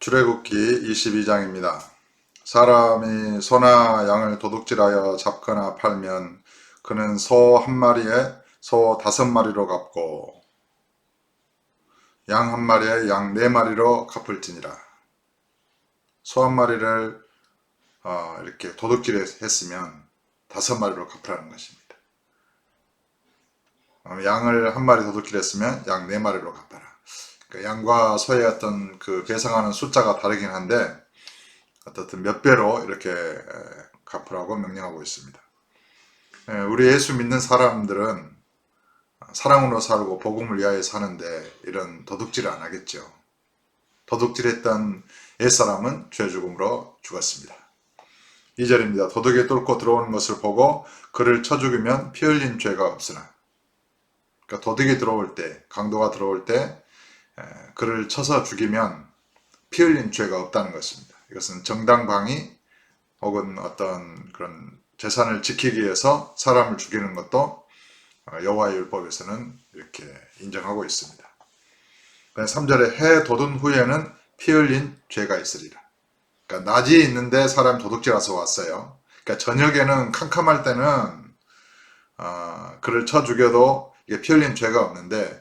출애굽기 22장입니다. 사람이 소나 양을 도둑질하여 잡거나 팔면 그는 소 한 마리에 소 5마리로 갚고 양 한 마리에 양 4마리로 갚을지니라. 소 한 마리를 이렇게 도둑질했으면 5마리로 갚으라는 것입니다. 양을 한 마리 도둑질했으면 양 4마리로 갚아라. 양과 소의 어떤 그 배상하는 숫자가 다르긴 한데 어떻든 몇 배로 이렇게 갚으라고 명령하고 있습니다. 우리 예수 믿는 사람들은 사랑으로 살고 복음을 위하여 사는데 이런 도둑질을 안 하겠죠. 도둑질했던 옛사람은 죄 죽음으로 죽었습니다. 2절입니다. 도둑이 뚫고 들어오는 것을 보고 그를 쳐 죽이면 피 흘린 죄가 없으나. 그러니까 도둑이 들어올 때, 강도가 들어올 때 그를 쳐서 죽이면 피 흘린 죄가 없다는 것입니다. 이것은 정당방위 혹은 어떤 그런 재산을 지키기 위해서 사람을 죽이는 것도 여호와의 율법에서는 이렇게 인정하고 있습니다. 3절에 해 돋은 후에는 피 흘린 죄가 있으리라. 그러니까 낮이 있는데 사람 도둑질해서 왔어요. 그러니까 저녁에는 캄캄할 때는 그를 쳐 죽여도 이게 피 흘린 죄가 없는데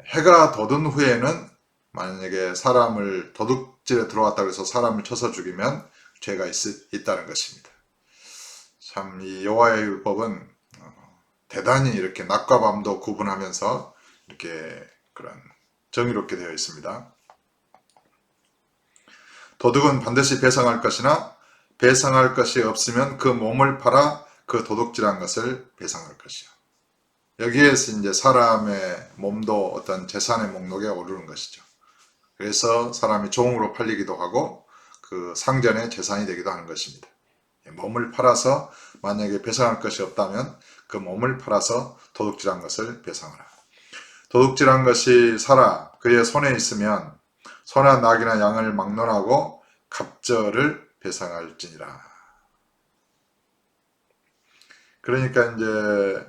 해가 돋은 후에는 만약에 사람을 도둑질에 들어왔다고 해서 사람을 쳐서 죽이면 죄가 있다는 것입니다. 참 이 여호와의 율법은 대단히 이렇게 낮과 밤도 구분하면서 이렇게 그런 정의롭게 되어 있습니다. 도둑은 반드시 배상할 것이나 배상할 것이 없으면 그 몸을 팔아 그 도둑질한 것을 배상할 것이요. 여기에서 이제 사람의 몸도 어떤 재산의 목록에 오르는 것이죠. 그래서 사람이 종으로 팔리기도 하고 그 상전의 재산이 되기도 하는 것입니다. 몸을 팔아서 만약에 배상할 것이 없다면 그 몸을 팔아서 도둑질한 것을 배상하라. 도둑질한 것이 살아 그의 손에 있으면 소나 낙이나 양을 막론하고 갑절을 배상할지니라. 그러니까 이제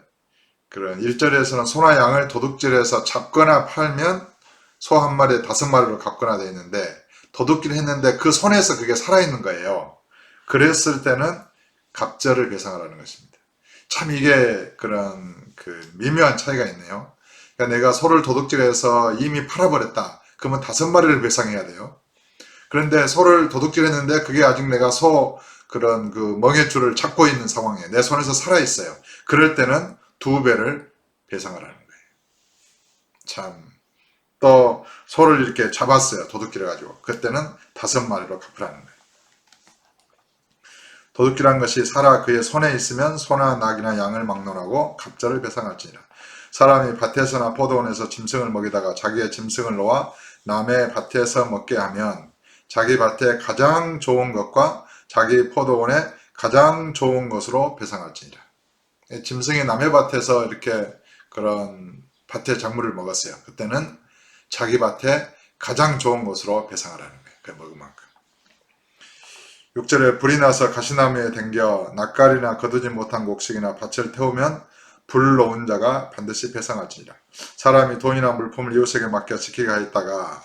그런 1절에서는 소나 양을 도둑질해서 잡거나 팔면 소 한 마리에 5마리로 갚거나 되어 있는데 도둑질 했는데 그 손에서 그게 살아있는 거예요. 그랬을 때는 갑절을 배상하라는 것입니다. 참 이게 그런 그 미묘한 차이가 있네요. 그러니까 내가 소를 도둑질해서 이미 팔아버렸다. 그러면 5마리를 배상해야 돼요. 그런데 소를 도둑질했는데 그게 아직 내가 소 그런 그 멍에줄을 잡고 있는 상황이에요. 내 손에서 살아있어요. 그럴 때는 2배를 배상하라는 거예요. 참. 또 소를 이렇게 잡았어요. 도둑질해가지고. 그때는 5마리로 갚으라는 거예요. 도둑질한 것이 살아 그의 손에 있으면 소나 낙이나 양을 막론하고 갑절을 배상할지니라. 사람이 밭에서나 포도원에서 짐승을 먹이다가 자기의 짐승을 놓아 남의 밭에서 먹게 하면 자기 밭에 가장 좋은 것과 자기 포도원에 가장 좋은 것으로 배상할지니라. 짐승이 남의 밭에서 이렇게 그런 밭의 작물을 먹었어요. 그때는 자기 밭에 가장 좋은 것으로 배상하라는 거예요. 그 먹은 만큼. 6절에 불이 나서 가시나무에 댕겨 낯가리나 거두지 못한 곡식이나 밭을 태우면 불 놓은 자가 반드시 배상할지니라. 사람이 돈이나 물품을 이웃에게 맡겨 지키게 하였다가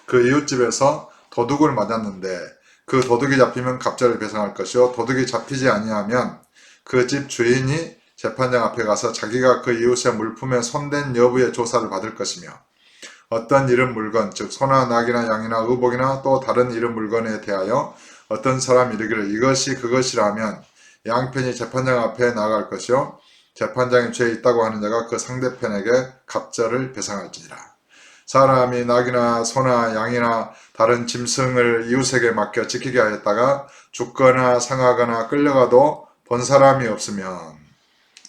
그 이웃집에서 도둑을 맞았는데 그 도둑이 잡히면 갑절을 배상할 것이요 도둑이 잡히지 아니하면 그 집 주인이 재판장 앞에 가서 자기가 그 이웃의 물품에 손댄 여부의 조사를 받을 것이며 어떤 이른 물건 즉 소나 낙이나 양이나 의복이나 또 다른 이른 물건에 대하여 어떤 사람이 이르기를 이것이 그것이라면 양편이 재판장 앞에 나아갈 것이요 재판장이 죄 있다고 하는 자가 그 상대편에게 갑절을 배상할지니라. 사람이 낙이나 소나 양이나 다른 짐승을 이웃에게 맡겨 지키게 하였다가 죽거나 상하거나 끌려가도 본 사람이 없으면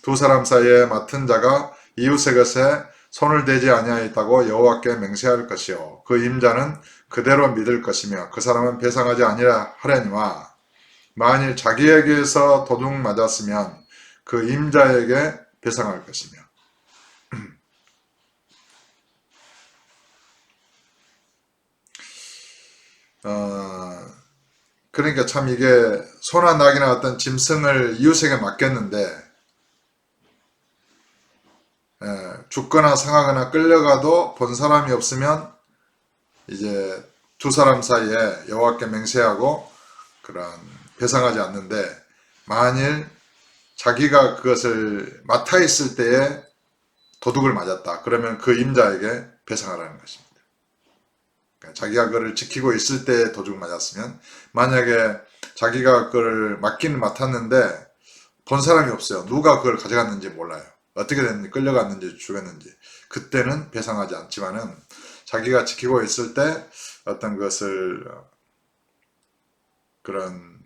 2사람 사이에 맡은 자가 이웃의 것에 손을 대지 아니하였다고 여호와께 맹세할 것이요 그 임자는 그대로 믿을 것이며 그 사람은 배상하지 아니라 하려니와 만일 자기에게서 도둑 맞았으면 그 임자에게 배상할 것이며. 그러니까 참 이게 소나 낙이나 어떤 짐승을 이웃에게 맡겼는데 죽거나 상하거나 끌려가도 본 사람이 없으면 이제 두 사람 사이에 여호와께 맹세하고 그런 배상하지 않는데, 만일 자기가 그것을 맡아 있을 때에 도둑을 맞았다. 그러면 그 임자에게 배상하라는 것입니다. 그러니까 자기가 그를 지키고 있을 때 도둑을 맞았으면, 만약에 자기가 그걸 맡기는 맡았는데 본 사람이 없어요. 누가 그걸 가져갔는지 몰라요. 어떻게 됐는지, 끌려갔는지 죽였는지, 그때는 배상하지 않지만은 자기가 지키고 있을 때 어떤 것을 그런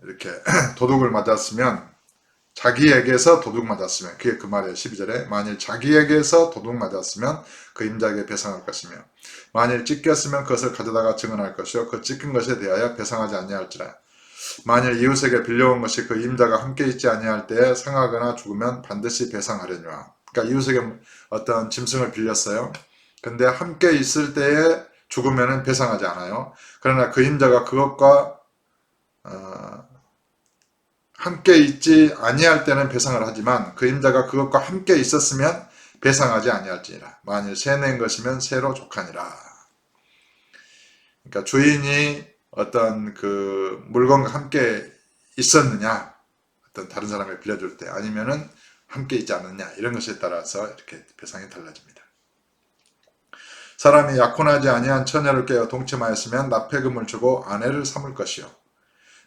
이렇게 도둑을 맞았으면, 자기에게서 도둑 맞았으면, 그게 그 말이에요. 12절에 만일 자기에게서 도둑 맞았으면 그 임자에게 배상할 것이며, 만일 찢겼으면 그것을 가져다가 증언할 것이요 그 찢긴 것에 대하여 배상하지 아니할지라. 만일 이웃에게 빌려온 것이 그 임자가 함께 있지 아니할 때에 상하거나 죽으면 반드시 배상하려니와. 그러니까 이웃에게 어떤 짐승을 빌렸어요. 근데 함께 있을 때에 죽으면 배상하지 않아요. 그러나 그 임자가 그것과 함께 있지 아니할 때는 배상을 하지만, 그 임자가 그것과 함께 있었으면 배상하지 아니할지니라. 만일 새 낸 것이면 새로 족하니라. 그러니까 주인이 어떤 그 물건과 함께 있었느냐, 어떤 다른 사람에게 빌려줄 때, 아니면은 함께 있지 않느냐, 이런 것에 따라서 이렇게 배상이 달라집니다. 사람이 약혼하지 아니한 처녀를 깨어 동침하였으면 납폐금을 주고 아내를 삼을 것이요,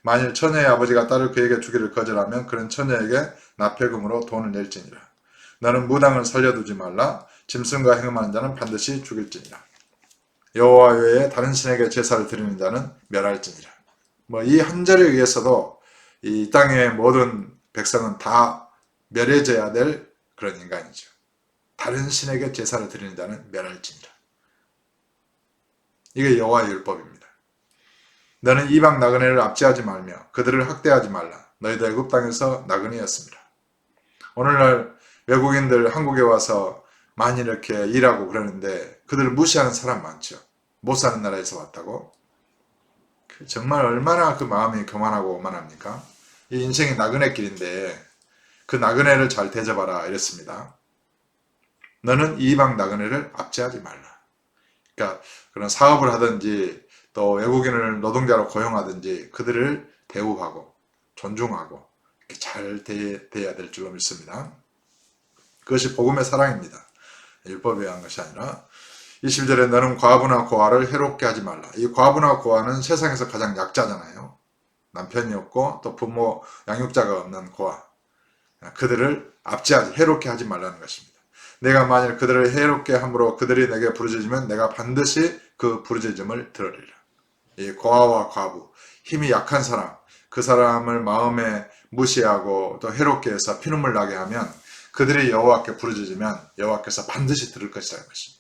만일 처녀의 아버지가 딸을 그에게 주기를 거절하면 그는 처녀에게 납폐금으로 돈을 낼지니라. 너는 무당을 살려두지 말라. 짐승과 행음하는 자는 반드시 죽일지니라. 여호와 외에 다른 신에게 제사를 드리는 자는 멸할지니라. 이 한 절에 의해서도 이 땅의 모든 백성은 다 멸해져야 될 그런 인간이죠. 다른 신에게 제사를 드리는 자는 멸할지니라. 이게 여호와의 율법입니다. 너는 이방 나그네를 압제하지 말며 그들을 학대하지 말라. 너희도 애굽 땅에서 나그네였습니다. 오늘날 외국인들 한국에 와서 많이 이렇게 일하고 그러는데 그들을 무시하는 사람 많죠. 못 사는 나라에서 왔다고. 정말 얼마나 그 마음이 교만하고 오만합니까? 이 인생이 나그네길인데 그 나그네를 잘 대접하라 이랬습니다. 너는 이방 나그네를 압제하지 말라. 그러니까 그런 사업을 하든지 또 외국인을 노동자로 고용하든지 그들을 대우하고 존중하고 이렇게 잘 대해야 될 줄로 믿습니다. 그것이 복음의 사랑입니다. 율법에 의한 것이 아니라. 21절에 너는 과부나 고아를 해롭게 하지 말라. 이 과부나 고아는 세상에서 가장 약자잖아요. 남편이 없고 또 부모 양육자가 없는 고아. 그들을 압제하지, 해롭게 하지 말라는 것입니다. 내가 만일 그들을 해롭게 함으로 그들이 내게 부르짖으면 내가 반드시 그 부르짖음을 들으리라. 이 고아와 과부, 힘이 약한 사람, 그 사람을 마음에 무시하고 또 해롭게 해서 피눈물 나게 하면 그들이 여호와께 부르짖으면 여호와께서 반드시 들을 것이라는 것입니다.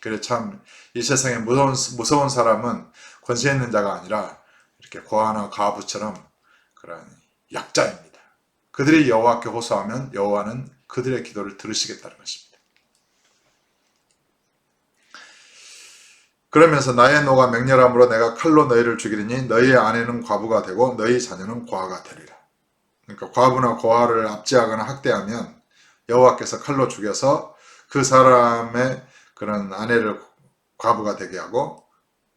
그래 참 이 세상에 무서운 사람은 권세 있는 자가 아니라 이렇게 고아나 과부처럼 그런 약자입니다. 그들이 여호와께 호소하면 여호와는 그들의 기도를 들으시겠다는 것입니다. 그러면서 나의 노가 맹렬함으로 내가 칼로 너희를 죽이리니 너희의 아내는 과부가 되고 너희 자녀는 고아가 되리라. 그러니까 과부나 고아를 압제하거나 학대하면 여호와께서 칼로 죽여서 그 사람의 그런 아내를 과부가 되게 하고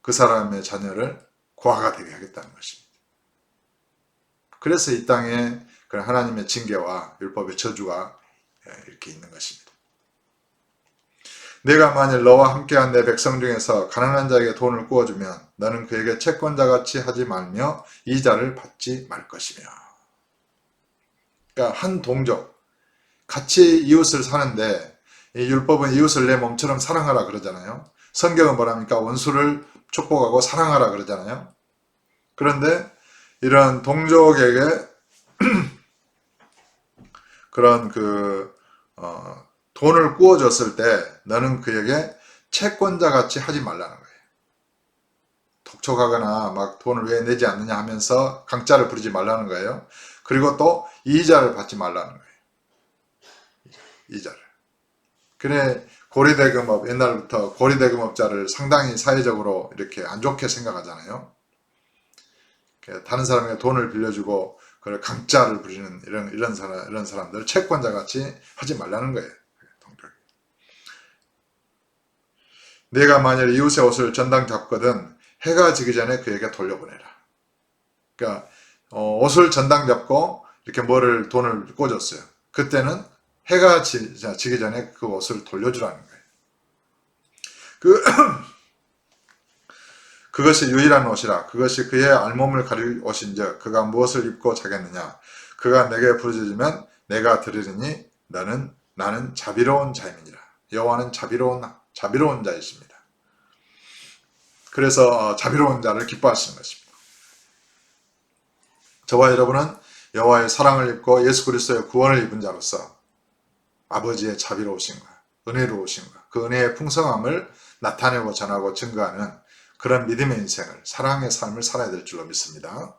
그 사람의 자녀를 고아가 되게 하겠다는 것입니다. 그래서 이 땅에 그런 하나님의 징계와 율법의 저주가 이렇게 있는 것입니다. 내가 만일 너와 함께한 내 백성 중에서 가난한 자에게 돈을 구워주면 너는 그에게 채권자같이 하지 말며 이자를 받지 말 것이며. 그러니까 한 동족, 같이 이웃을 사는데 이 율법은 이웃을 내 몸처럼 사랑하라 그러잖아요. 성경은 뭐랍니까? 원수를 축복하고 사랑하라 그러잖아요. 그런데 이런 동족에게 그런 돈을 구워줬을 때 너는 그에게 채권자같이 하지 말라는 거예요. 독촉하거나 막 돈을 왜 내지 않느냐 하면서 강짜를 부리지 말라는 거예요. 그리고 또 이자를 받지 말라는 거예요. 이자를. 그래 고리대금업, 옛날부터 고리대금업자를 상당히 사회적으로 이렇게 안 좋게 생각하잖아요. 다른 사람에게 돈을 빌려주고 그걸 강짜를 부리는 이런 사람들 채권자같이 하지 말라는 거예요. 네가 만일 이웃의 옷을 전당 잡거든 해가 지기 전에 그에게 돌려보내라. 그러니까 옷을 전당 잡고 이렇게 돈을 꽂았어요. 그때는 해가 지기 전에 그 옷을 돌려주라는 거예요. 그것이 유일한 옷이라. 그것이 그의 알몸을 가릴 옷인즉 그가 무엇을 입고 자겠느냐. 그가 내게 부르짖으면 내가 들으리니 나는 자비로운 자임이니라. 여호와는 자비로운 자이십니다. 그래서 자비로운 자를 기뻐하시는 것입니다. 저와 여러분은 여호와의 사랑을 입고 예수 그리스도의 구원을 입은 자로서 아버지의 자비로우신과 은혜로우신과 그 은혜의 풍성함을 나타내고 전하고 증거하는 그런 믿음의 인생을, 사랑의 삶을 살아야 될 줄로 믿습니다.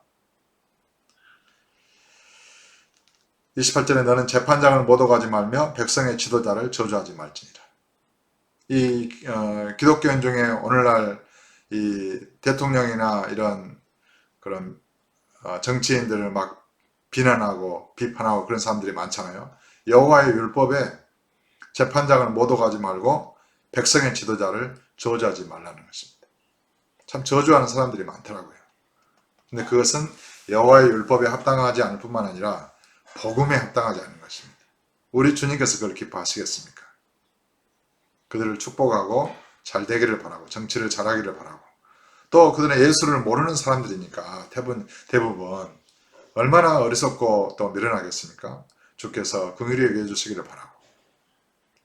28절에 너는 재판장을 못 오가지 말며 백성의 지도자를 저주하지 말지니라. 이 기독교인 중에 오늘날 이 대통령이나 이런 그런 정치인들을 막 비난하고 비판하고 그런 사람들이 많잖아요. 여호와의 율법에 재판장을 못 오가지 말고 백성의 지도자를 저주하지 말라는 것입니다. 참 저주하는 사람들이 많더라고요. 근데 그것은 여호와의 율법에 합당하지 않을 뿐만 아니라 복음에 합당하지 않은 것입니다. 우리 주님께서 그걸 기뻐하시겠습니까? 그들을 축복하고 잘 되기를 바라고 정치를 잘하기를 바라고 또 그들은 예수를 모르는 사람들이니까 대부분 얼마나 어리석고 또 미련하겠습니까? 주께서 긍휼히 여겨 주시기를 바라고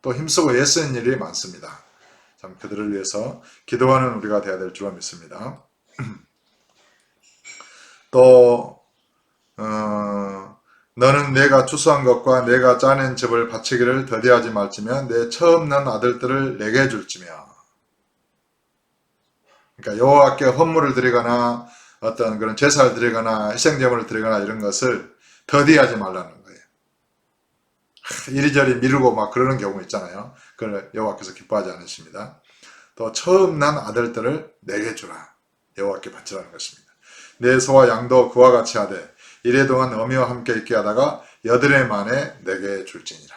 또 힘쓰고 애쓰는 일이 많습니다. 참 그들을 위해서 기도하는 우리가 되어야 될 줄로 믿습니다. 또 너는 내가 추수한 것과 내가 짜낸 즙을 바치기를 더디하지 말지며 내 처음 난 아들들을 내게 줄지며. 그러니까 여호와께 헌물을 드리거나 어떤 그런 제사를 드리거나 희생제물을 드리거나 이런 것을 더디하지 말라는 거예요. 이리저리 미루고 막 그러는 경우 있잖아요. 그걸 여호와께서 기뻐하지 않으십니다. 또 처음 난 아들들을 내게 주라. 여호와께 바치라는 것입니다. 내 소와 양도 그와 같이 하되 이래 동안 어미와 함께 있게 하다가 여드레 만에 내게 줄지니라.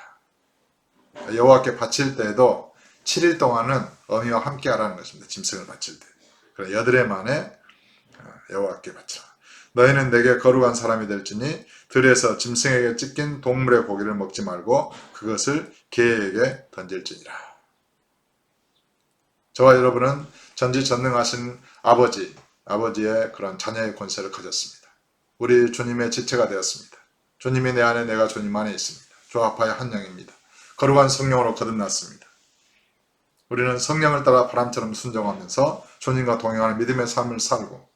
여호와께 바칠 때에도 7일 동안은 어미와 함께 하라는 것입니다. 짐승을 바칠 때. 그래 여드레 만에 여호와께 바치라. 너희는 내게 거룩한 사람이 될지니 들에서 짐승에게 찢긴 동물의 고기를 먹지 말고 그것을 개에게 던질지니라. 저와 여러분은 전지전능하신 아버지의 그런 자녀의 권세를 가졌습니다. 우리 주님의 지체가 되었습니다. 주님이 내 안에 내가 주님 안에 있습니다. 조합하여 한 영입니다. 거룩한 성령으로 거듭났습니다. 우리는 성령을 따라 바람처럼 순종하면서 주님과 동행하는 믿음의 삶을 살고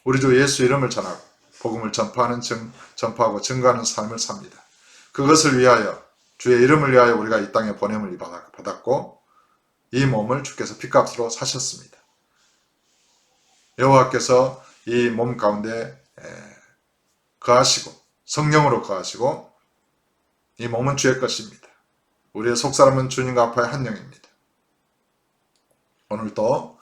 우리 주 예수 이름을 전하고 복음을 전파하고 증거하는 삶을 삽니다. 그것을 위하여 주의 이름을 위하여 우리가 이 땅에 보냄을 받았고 이 몸을 주께서 핏값으로 사셨습니다. 여호와께서 이 몸 가운데 거하시고 성령으로 거하시고 이 몸은 주의 것입니다. 우리의 속사람은 주님과 합하여 한 영입니다. 오늘도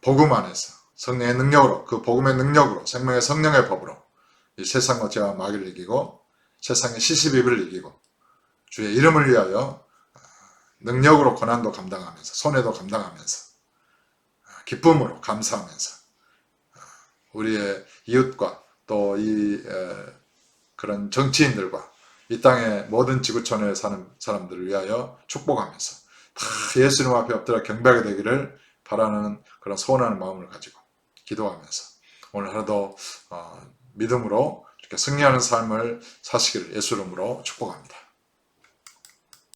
복음 안에서 성령의 능력으로 그 복음의 능력으로 생명의 성령의 법으로 이 세상과 죄와 마귀를 이기고 세상의 시시비비를 이기고 주의 이름을 위하여 능력으로 고난도 감당하면서 손해도 감당하면서 기쁨으로 감사하면서 우리의 이웃과 또 그런 정치인들과 이 땅의 모든 지구촌에 사는 사람들을 위하여 축복하면서 다 예수님 앞에 엎드려 경배하게 되기를 바라는 그런 소원하는 마음을 가지고 기도하면서 오늘 하루도 믿음으로 이렇게 승리하는 삶을 사시기를 예수 이름으로 축복합니다.